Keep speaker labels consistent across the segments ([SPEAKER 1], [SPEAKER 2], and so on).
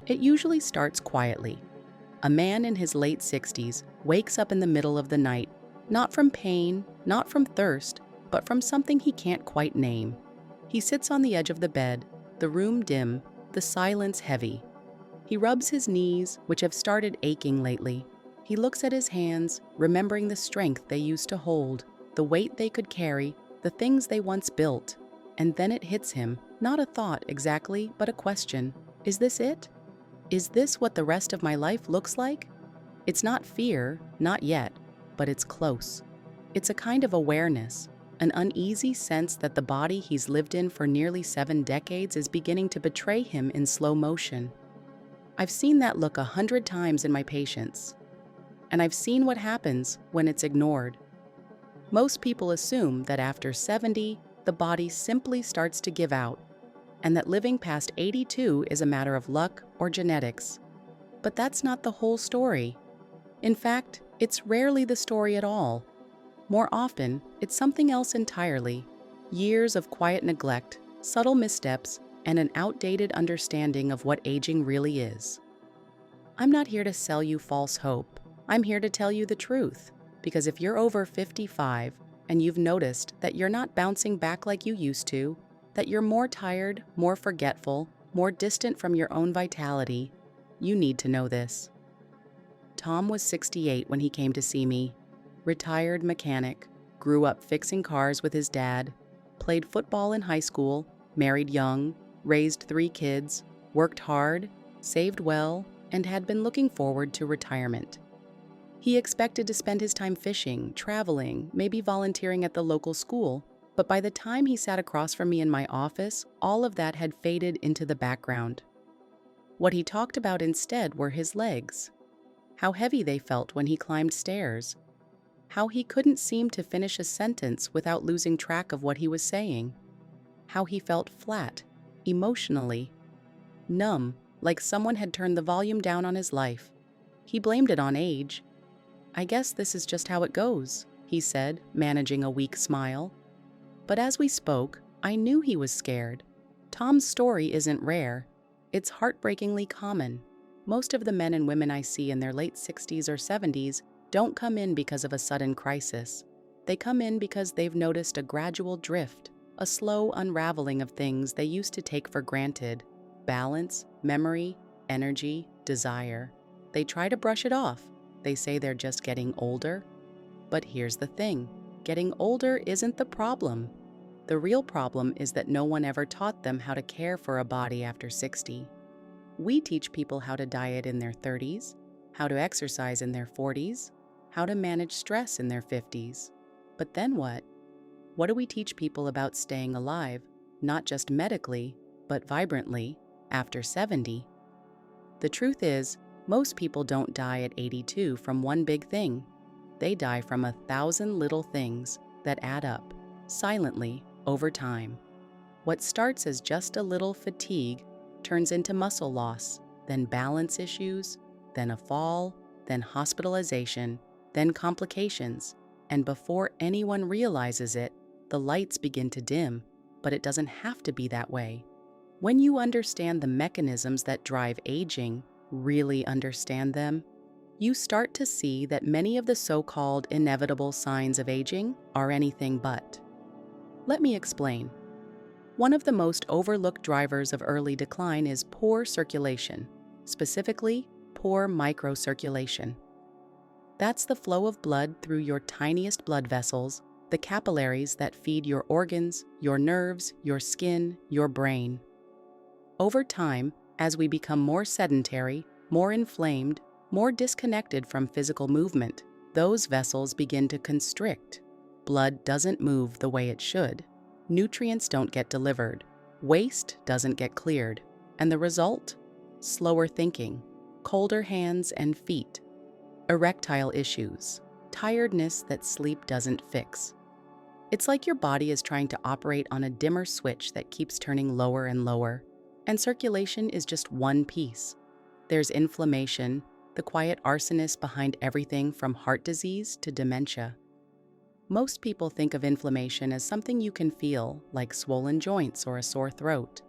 [SPEAKER 1] It usually starts quietly. A man in his late 60s wakes up in the middle of the night, not from pain, not from thirst, but from something he can't quite name. He sits on the edge of the bed, the room dim, the silence heavy. He rubs his knees, which have started aching lately. He looks at his hands, remembering the strength they used to hold, the weight they could carry, the things they once built. And then it hits him, not a thought exactly, but a question. Is this it? Is this what the rest of my life looks like? It's not fear, not yet, but it's close. It's a kind of awareness, an uneasy sense that the body he's lived in for nearly 7 decades is beginning to betray him in slow motion. I've seen that look 100 times in my patients, and I've seen what happens when it's ignored. Most people assume that after 70, the body simply starts to give out, and that living past 82 is a matter of luck or genetics. But that's not the whole story. In fact, it's rarely the story at all. More often, it's something else entirely. Years of quiet neglect, subtle missteps, and an outdated understanding of what aging really is. I'm not here to sell you false hope. I'm here to tell you the truth. Because if you're over 55 and you've noticed that you're not bouncing back like you used to, that you're more tired, more forgetful, more distant from your own vitality, you need to know this. Tom was 68 when he came to see me. Retired mechanic, grew up fixing cars with his dad, played football in high school, married young, raised 3 kids, worked hard, saved well, and had been looking forward to retirement. He expected to spend his time fishing, traveling, maybe volunteering at the local school, but by the time he sat across from me in my office, all of that had faded into the background. What he talked about instead were his legs, how heavy they felt when he climbed stairs, how he couldn't seem to finish a sentence without losing track of what he was saying, how he felt flat, emotionally, numb, like someone had turned the volume down on his life. He blamed it on age. "I guess this is just how it goes," he said, managing a weak smile. But as we spoke, I knew he was scared. Tom's story isn't rare. It's heartbreakingly common. Most of the men and women I see in their late 60s or 70s don't come in because of a sudden crisis. They come in because they've noticed a gradual drift, a slow unraveling of things they used to take for granted: balance, memory, energy, desire. They try to brush it off. They say they're just getting older. But here's the thing. Getting older isn't the problem. The real problem is that no one ever taught them how to care for a body after 60. We teach people how to diet in their 30s, how to exercise in their 40s, how to manage stress in their 50s. But then what? What do we teach people about staying alive, not just medically, but vibrantly, after 70? The truth is, most people don't die at 82 from one big thing. They die from 1,000 little things that add up, silently, over time. What starts as just a little fatigue turns into muscle loss, then balance issues, then a fall, then hospitalization, then complications, and before anyone realizes it, the lights begin to dim, but it doesn't have to be that way. When you understand the mechanisms that drive aging, really understand them, you start to see that many of the so-called inevitable signs of aging are anything but. Let me explain. One of the most overlooked drivers of early decline is poor circulation, specifically poor microcirculation. That's the flow of blood through your tiniest blood vessels, the capillaries that feed your organs, your nerves, your skin, your brain. Over time, as we become more sedentary, more inflamed, more disconnected from physical movement, those vessels begin to constrict. Blood doesn't move the way it should. Nutrients don't get delivered. Waste doesn't get cleared. And the result? Slower thinking, colder hands and feet, erectile issues, tiredness that sleep doesn't fix. It's like your body is trying to operate on a dimmer switch that keeps turning lower and lower, and circulation is just one piece. There's inflammation, the quiet arsonist behind everything from heart disease to dementia. Most people think of inflammation as something you can feel, like swollen joints or a sore throat.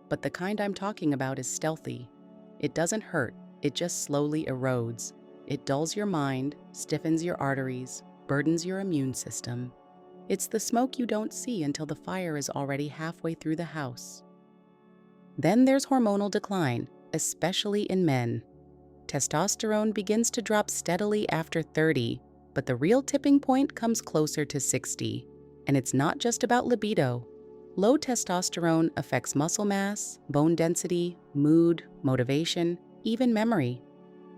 [SPEAKER 1] But the kind I'm talking about is stealthy. It doesn't hurt, it just slowly erodes. It dulls your mind, stiffens your arteries, burdens your immune system. It's the smoke you don't see until the fire is already halfway through the house. Then there's hormonal decline, especially in men. Testosterone begins to drop steadily after 30, but the real tipping point comes closer to 60. And it's not just about libido. Low testosterone affects muscle mass, bone density, mood, motivation, even memory.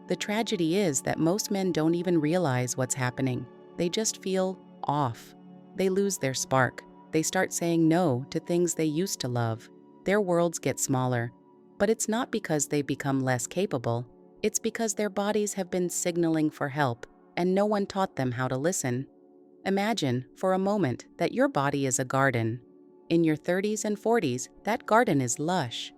[SPEAKER 1] The tragedy is that most men don't even realize what's happening. They just feel off. They lose their spark. They start saying no to things they used to love. Their worlds get smaller. But it's not because they become less capable. It's because their bodies have been signaling for help, and no one taught them how to listen. Imagine, for a moment, that your body is a garden. In your 30s and 40s, that garden is lush.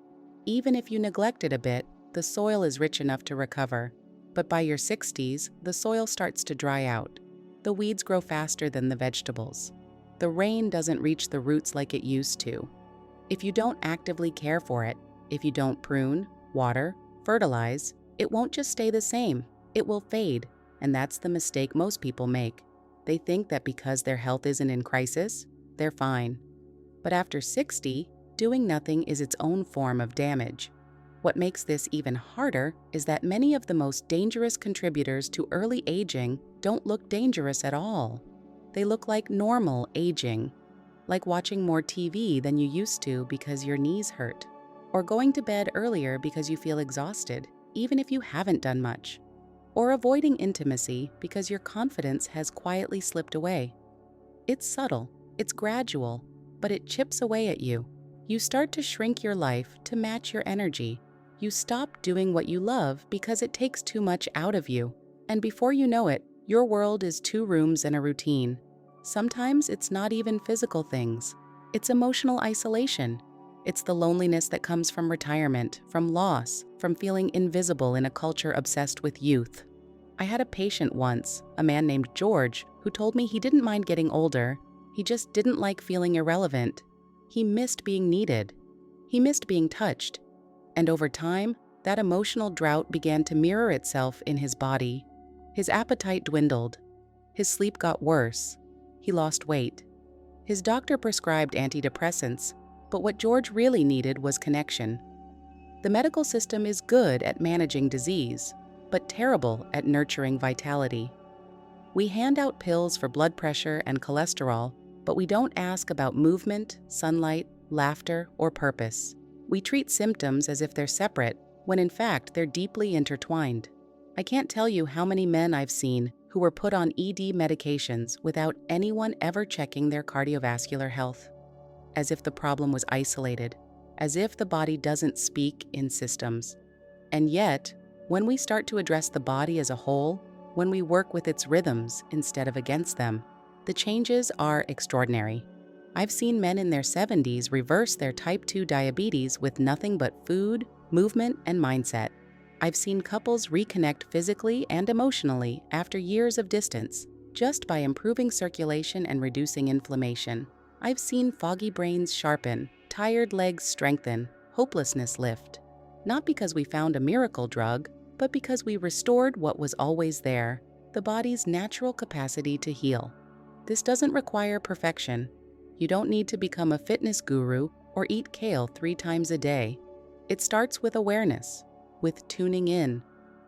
[SPEAKER 1] Even if you neglect it a bit, the soil is rich enough to recover. But by your 60s, the soil starts to dry out. The weeds grow faster than the vegetables. The rain doesn't reach the roots like it used to. If you don't actively care for it, if you don't prune, water, fertilize, it won't just stay the same. It will fade, and that's the mistake most people make. They think that because their health isn't in crisis, they're fine. But after 60, doing nothing is its own form of damage. What makes this even harder is that many of the most dangerous contributors to early aging don't look dangerous at all. They look like normal aging, like watching more TV than you used to because your knees hurt, or going to bed earlier because you feel exhausted, even if you haven't done much, or avoiding intimacy because your confidence has quietly slipped away. It's subtle, it's gradual, but it chips away at you. You start to shrink your life to match your energy. You stop doing what you love because it takes too much out of you. And before you know it, your world is 2 rooms and a routine. Sometimes it's not even physical things. It's emotional isolation. It's the loneliness that comes from retirement, from loss, from feeling invisible in a culture obsessed with youth. I had a patient once, a man named George, who told me he didn't mind getting older. He just didn't like feeling irrelevant. He missed being needed. He missed being touched. And over time, that emotional drought began to mirror itself in his body. His appetite dwindled. His sleep got worse. He lost weight. His doctor prescribed antidepressants, but what George really needed was connection. The medical system is good at managing disease, but terrible at nurturing vitality. We hand out pills for blood pressure and cholesterol, but we don't ask about movement, sunlight, laughter, or purpose. We treat symptoms as if they're separate, when in fact they're deeply intertwined. I can't tell you how many men I've seen who were put on ED medications without anyone ever checking their cardiovascular health. As if the problem was isolated, as if the body doesn't speak in systems. And yet, when we start to address the body as a whole, when we work with its rhythms instead of against them, the changes are extraordinary. I've seen men in their 70s reverse their type 2 diabetes with nothing but food, movement, and mindset. I've seen couples reconnect physically and emotionally after years of distance, just by improving circulation and reducing inflammation. I've seen foggy brains sharpen, tired legs strengthen, hopelessness lift. Not because we found a miracle drug, but because we restored what was always there, the body's natural capacity to heal. This doesn't require perfection. You don't need to become a fitness guru or eat kale 3 times a day. It starts with awareness, with tuning in,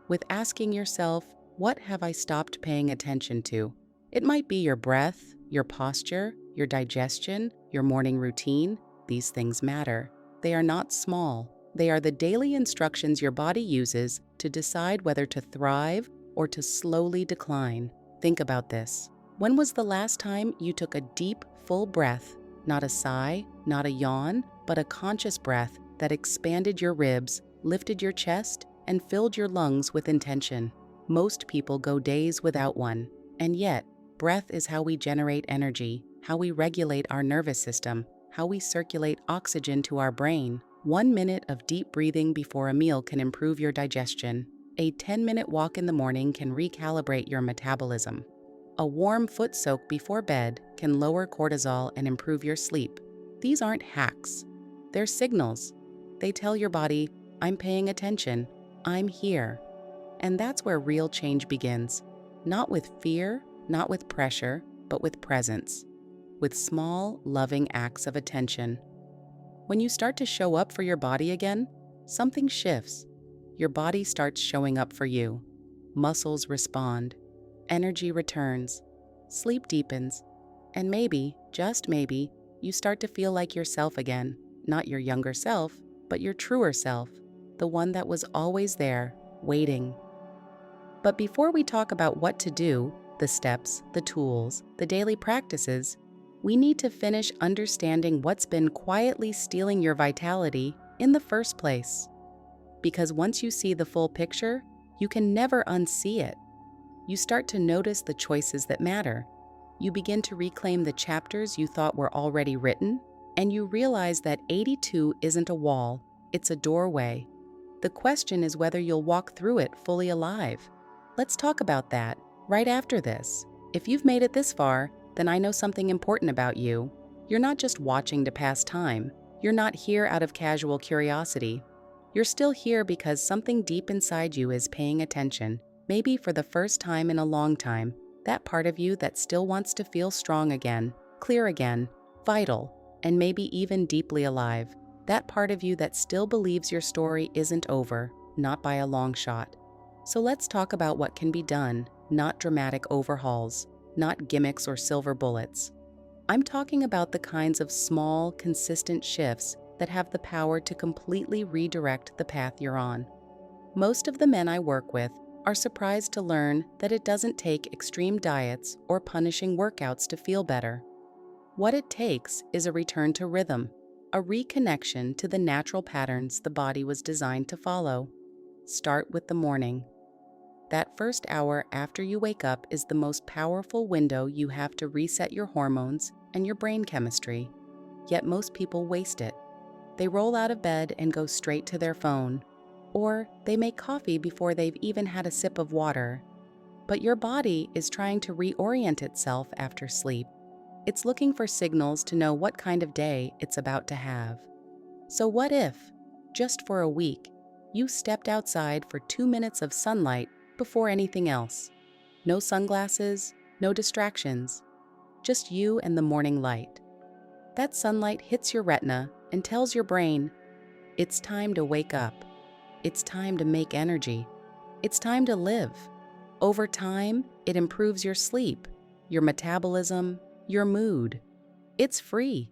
[SPEAKER 1] with asking yourself, what have I stopped paying attention to? It might be your breath, your posture, your digestion, your morning routine. These things matter. They are not small. They are the daily instructions your body uses to decide whether to thrive or to slowly decline. Think about this. When was the last time you took a deep, full breath, not a sigh, not a yawn, but a conscious breath that expanded your ribs, lifted your chest, and filled your lungs with intention? Most people go days without one. And yet, breath is how we generate energy, how we regulate our nervous system, how we circulate oxygen to our brain. 1 minute of deep breathing before a meal can improve your digestion. A 10-minute walk in the morning can recalibrate your metabolism. A warm foot soak before bed can lower cortisol and improve your sleep. These aren't hacks. They're signals. They tell your body, I'm paying attention. I'm here. And that's where real change begins. Not with fear, not with pressure, but with presence. With small, loving acts of attention. When you start to show up for your body again, something shifts. Your body starts showing up for you. Muscles respond. Energy returns. Sleep deepens. And maybe, just maybe, you start to feel like yourself again. Not your younger self, but your truer self. The one that was always there, waiting. But before we talk about what to do, the steps, the tools, the daily practices, we need to finish understanding what's been quietly stealing your vitality in the first place. Because once you see the full picture, you can never unsee it. You start to notice the choices that matter. You begin to reclaim the chapters you thought were already written, and you realize that 82 isn't a wall, it's a doorway. The question is whether you'll walk through it fully alive. Let's talk about that right after this. If you've made it this far, then I know something important about you. You're not just watching to pass time. You're not here out of casual curiosity. You're still here because something deep inside you is paying attention, maybe for the first time in a long time. That part of you that still wants to feel strong again, clear again, vital, and maybe even deeply alive. That part of you that still believes your story isn't over, not by a long shot. So let's talk about what can be done, not dramatic overhauls, not gimmicks or silver bullets. I'm talking about the kinds of small, consistent shifts that have the power to completely redirect the path you're on. Most of the men I work with are surprised to learn that it doesn't take extreme diets or punishing workouts to feel better. What it takes is a return to rhythm, a reconnection to the natural patterns the body was designed to follow. Start with the morning. That first hour after you wake up is the most powerful window you have to reset your hormones and your brain chemistry. Yet most people waste it. They roll out of bed and go straight to their phone, or they make coffee before they've even had a sip of water. But your body is trying to reorient itself after sleep. It's looking for signals to know what kind of day it's about to have. So what if, just for a week, you stepped outside for 2 minutes of sunlight before anything else? No sunglasses, no distractions, just you and the morning light. That sunlight hits your retina and tells your brain, it's time to wake up. It's time to make energy. It's time to live. Over time, it improves your sleep, your metabolism, your mood. It's free.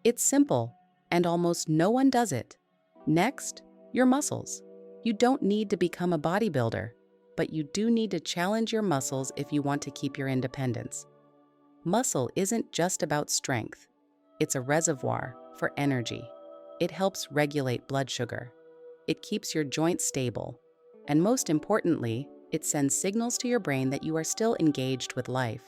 [SPEAKER 1] It's simple, and almost no one does it. Next, your muscles. You don't need to become a bodybuilder, but you do need to challenge your muscles if you want to keep your independence. Muscle isn't just about strength. It's a reservoir for energy. It helps regulate blood sugar. It keeps your joints stable. And most importantly, it sends signals to your brain that you are still engaged with life.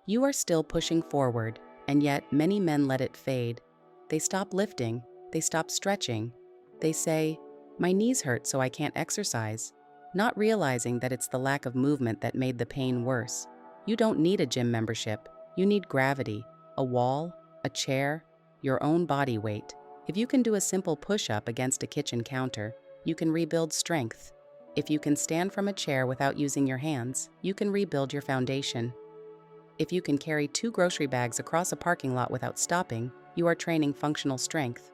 [SPEAKER 1] You are still pushing forward, and yet many men let it fade. They stop lifting. They stop stretching. They say, "My knees hurt, so I can't exercise," not realizing that it's the lack of movement that made the pain worse. You don't need a gym membership. You need gravity, a wall, a chair, your own body weight. If you can do a simple push-up against a kitchen counter, you can rebuild strength. If you can stand from a chair without using your hands, you can rebuild your foundation. If you can carry 2 grocery bags across a parking lot without stopping, you are training functional strength.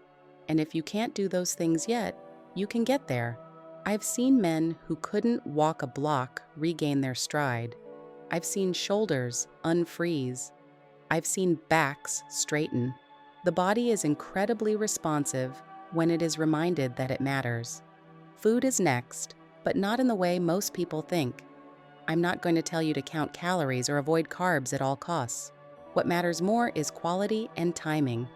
[SPEAKER 1] And if you can't do those things yet, you can get there. I've seen men who couldn't walk a block regain their stride. I've seen shoulders unfreeze. I've seen backs straighten. The body is incredibly responsive when it is reminded that it matters. Food is next, but not in the way most people think. I'm not going to tell you to count calories or avoid carbs at all costs. What matters more is quality and timing.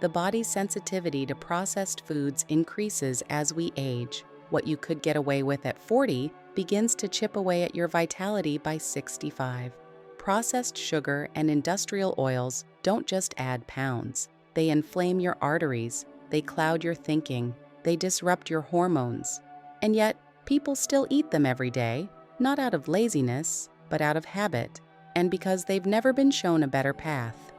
[SPEAKER 1] The body's sensitivity to processed foods increases as we age. What you could get away with at 40 begins to chip away at your vitality by 65. Processed sugar and industrial oils don't just add pounds. They inflame your arteries, they cloud your thinking, they disrupt your hormones. And yet, people still eat them every day, not out of laziness, but out of habit, and because they've never been shown a better path.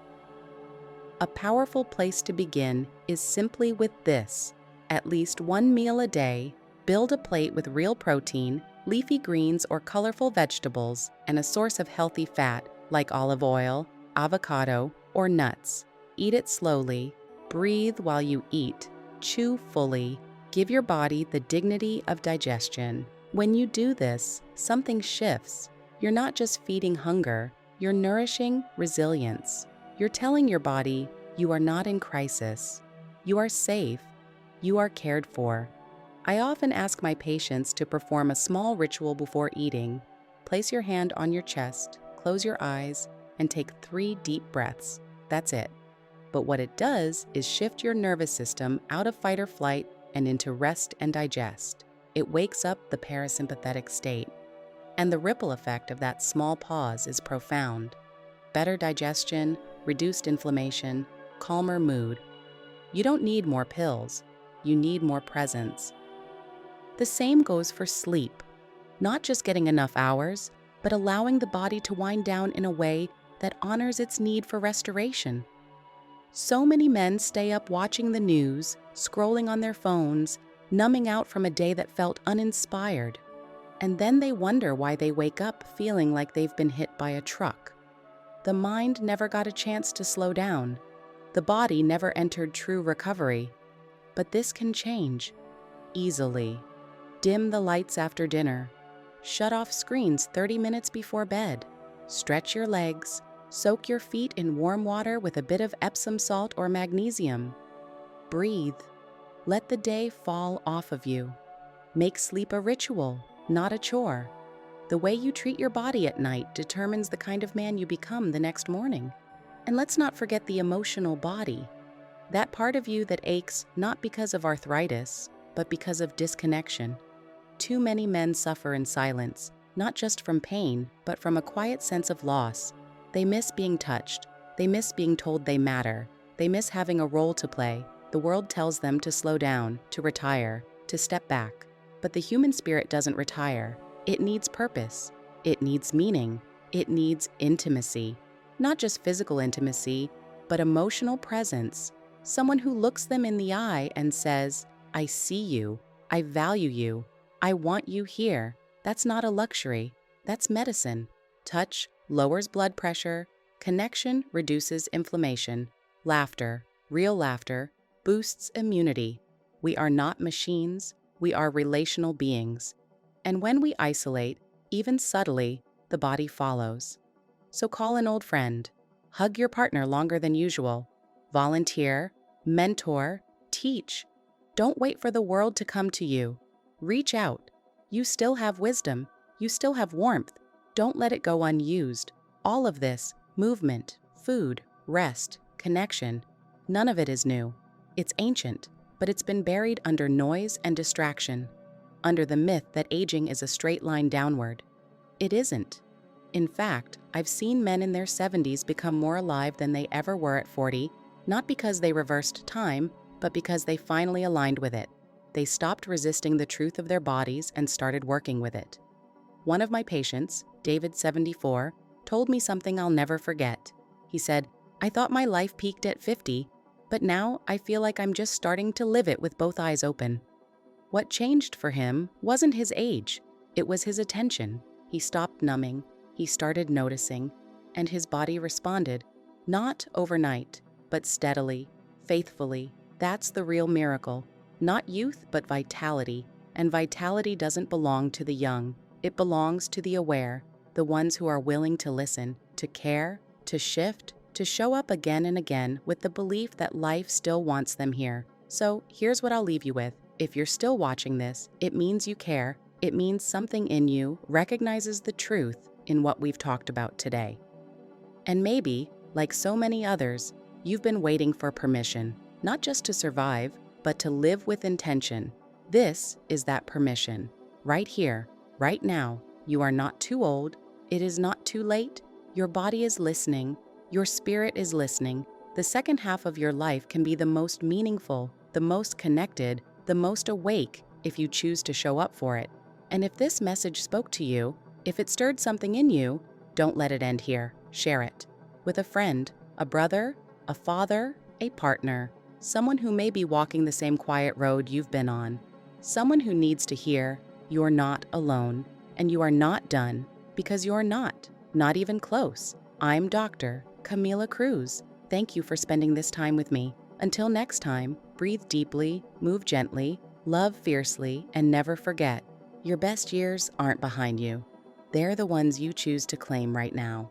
[SPEAKER 1] A powerful place to begin is simply with this: at least 1 meal a day, Build a plate with real protein, leafy greens or colorful vegetables, and a source of healthy fat like olive oil, avocado, or nuts. Eat it slowly, breathe while you eat, chew fully, give your body the dignity of digestion. When you do this, something shifts. You're not just feeding hunger, you're nourishing resilience. You're telling your body, you are not in crisis. You are safe. You are cared for. I often ask my patients to perform a small ritual before eating. Place your hand on your chest, close your eyes, and take 3 deep breaths. That's it. But what it does is shift your nervous system out of fight or flight and into rest and digest. It wakes up the parasympathetic state. And the ripple effect of that small pause is profound. Better digestion, reduced inflammation, calmer mood. You don't need more pills. You need more presence. The same goes for sleep. Not just getting enough hours, but allowing the body to wind down in a way that honors its need for restoration. So many men stay up watching the news, scrolling on their phones, numbing out from a day that felt uninspired. And then they wonder why they wake up feeling like they've been hit by a truck. The mind never got a chance to slow down. The body never entered true recovery. But this can change. Easily. Dim the lights after dinner. Shut off screens 30 minutes before bed. Stretch your legs. Soak your feet in warm water with a bit of Epsom salt or magnesium. Breathe. Let the day fall off of you. Make sleep a ritual, not a chore. The way you treat your body at night determines the kind of man you become the next morning. And let's not forget the emotional body. That part of you that aches not because of arthritis, but because of disconnection. Too many men suffer in silence, not just from pain, but from a quiet sense of loss. They miss being touched. They miss being told they matter. They miss having a role to play. The world tells them to slow down, to retire, to step back. But the human spirit doesn't retire. It needs purpose. It needs meaning. It needs intimacy. Not just physical intimacy, but emotional presence. Someone who looks them in the eye and says, I see you. I value you. I want you here. That's not a luxury. That's medicine. Touch lowers blood pressure. Connection reduces inflammation. Laughter, real laughter, boosts immunity. We are not machines. We are relational beings. And when we isolate, even subtly, the body follows. So call an old friend. Hug your partner longer than usual. Volunteer, mentor, teach. Don't wait for the world to come to you. Reach out. You still have wisdom. You still have warmth. Don't let it go unused. All of this, movement, food, rest, connection, none of it is new. It's ancient, but it's been buried under noise and distraction, under the myth that aging is a straight line downward. It isn't. In fact, I've seen men in their 70s become more alive than they ever were at 40, not because they reversed time, but because they finally aligned with it. They stopped resisting the truth of their bodies and started working with it. One of my patients, David, 74, told me something I'll never forget. He said, I thought my life peaked at 50, but now I feel like I'm just starting to live it with both eyes open. What changed for him wasn't his age, it was his attention. He stopped numbing, he started noticing, and his body responded, not overnight, but steadily, faithfully. That's the real miracle. Not youth, but vitality. And vitality doesn't belong to the young. It belongs to the aware, the ones who are willing to listen, to care, to shift, to show up again and again with the belief that life still wants them here. So here's what I'll leave you with. If you're still watching this, it means you care. It means something in you recognizes the truth in what we've talked about today. And maybe, like so many others, you've been waiting for permission, not just to survive, but to live with intention. This is that permission. Right here, right now. You are not too old. It is not too late. Your body is listening. Your spirit is listening. The second half of your life can be the most meaningful, the most connected, the most awake if you choose to show up for it. And if this message spoke to you, if it stirred something in you, don't let it end here. Share it with a friend, a brother, a father, a partner, someone who may be walking the same quiet road you've been on. Someone who needs to hear, "You're not alone, and you are not done," because you're not even close. I'm Dr. Camila Cruz. Thank you for spending this time with me. Until next time, breathe deeply, move gently, love fiercely, and never forget, your best years aren't behind you. They're the ones you choose to claim right now.